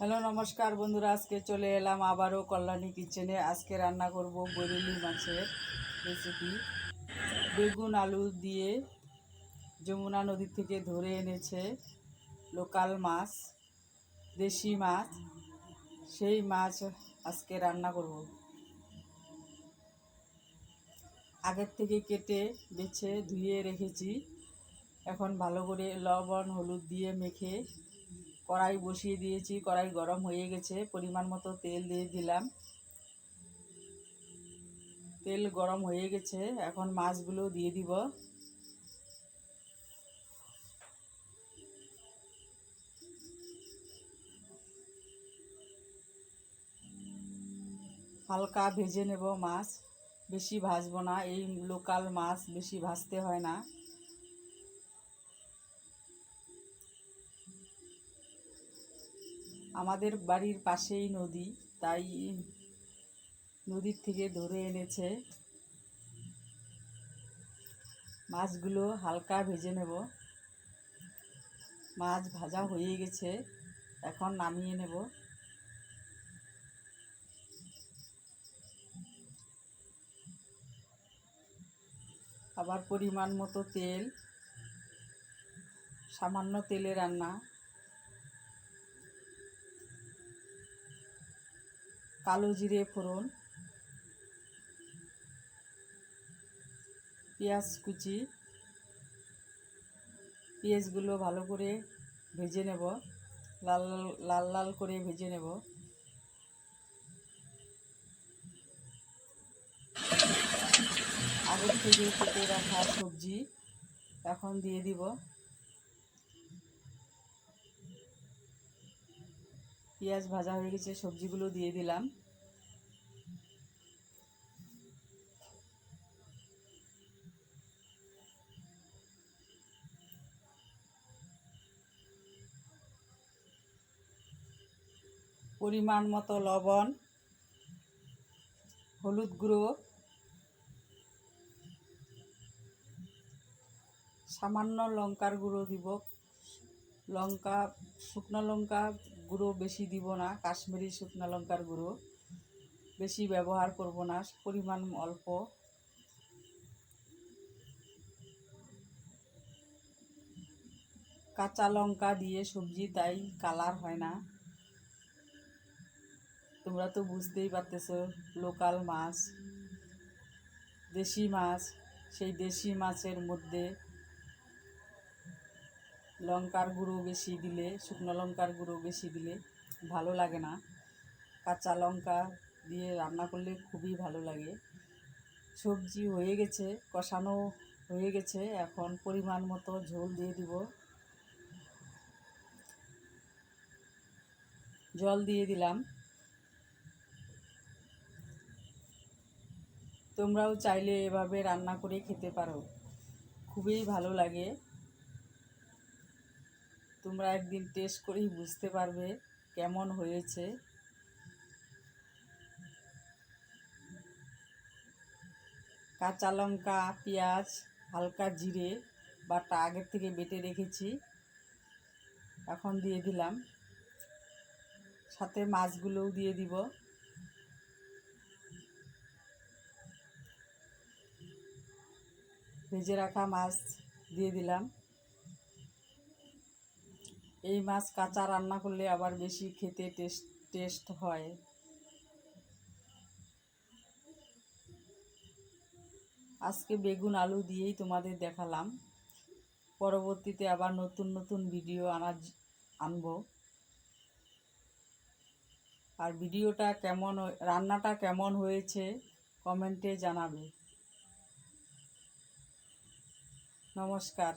Hello নমস্কার বন্ধুরা, আজকে চলে এলাম আবারও কল্যাণী কিচেনে। আজকে রান্না করব বরেলি মাছের রেসিপি। বেগুন আলু দিয়ে যমুনা নদী থেকে ধরে এনেছে লোকাল মাছ, দেশি মাছ। সেই মাছ আজকে রান্না করব। আগের থেকে কেটে বেছে ধুয়ে রেখেছি। এখন ভালো করে লবণ হলুদ দিয়ে মেখে কড়াই বসিয়ে দিয়েছি। কড়াই গরম হয়ে গেছে, পরিমাণ মতো তেল দিয়ে দিলাম। তেল গরম হয়ে গেছে, এখন মাছগুলো দিয়ে দিব। হালকা ভেজে নেব মাছ, বেশি ভাজবো না। এই লোকাল মাছ বেশি ভাজতে হয় না। আমাদের বাড়ির পাশেই নদী, তাই নদীর থেকে ধরে এনেছে। মাছগুলো হালকা ভেজে নেব। মাছ ভাজা হয়ে গেছে, এখন নামিয়ে নেব। আবার পরিমাণ মতো তেল, সামান্য তেলে রান্না। কালো জিরে ফোড়ন, পেঁয়াজ কুচি। পেঁয়াজগুলো ভালো করে ভেজে নেব, লাল লাল লাল করে ভেজে নেব। আগের থেকে কেটে রাখা সবজি এখন দিয়ে দিব। পেঁয়াজ ভাজা হয়ে গেছে, সবজিগুলো দিয়ে দিলাম। পরিমাণ মতো লবণ, হলুদ গুঁড়ো, সামান্য লঙ্কার গুঁড়ো দিব। শুকনো লঙ্কা গুঁড়ো বেশি দিব না, কাশ্মীরি শুকনো লঙ্কার গুঁড়ো বেশি ব্যবহার করব না, পরিমাণ অল্প। কাঁচা লঙ্কা দিয়ে সবজি, তাই কালার হয় না। তোমরা তো বুঝতেই পারতেছো, লোকাল মাছ, দেশি মাছ। সেই দেশি মাছের মধ্যে লঙ্কার গুঁড়ো বেশি দিলে, শুকনো লঙ্কার গুঁড়ো বেশি দিলে ভালো লাগে না। কাঁচা লঙ্কা দিয়ে রান্না করলে খুবই ভালো লাগে। সবজি হয়ে গেছে, কষানো হয়ে গেছে, এখন পরিমাণ মতো ঝোল দিয়ে দিব। জল দিয়ে দিলাম। তোমরাও চাইলে এভাবে রান্না করে খেতে পারো, খুবই ভালো লাগে। তোমরা একদিন টেস্ট করেই বুঝতে পারবে কেমন হয়েছে। কাঁচা লঙ্কা, পেঁয়াজ, হালকা জিরে বাটা আগের থেকে বেটে রেখেছি, এখন দিয়ে দিলাম। সাথে মাছগুলোও দিয়ে দিব। ভেজে রাখা মাছ দিয়ে দিলাম। এই মাছ কাঁচা রান্না করলে আবার বেশি খেতে টেস্ট হয়। আজকে বেগুন আলু দিয়েই তোমাদের দেখালাম। পরবর্তীতে আবার নতুন নতুন ভিডিও আনবো। আর ভিডিওটা রান্নাটা কেমন হয়েছে কমেন্টে জানাবে। নমস্কার।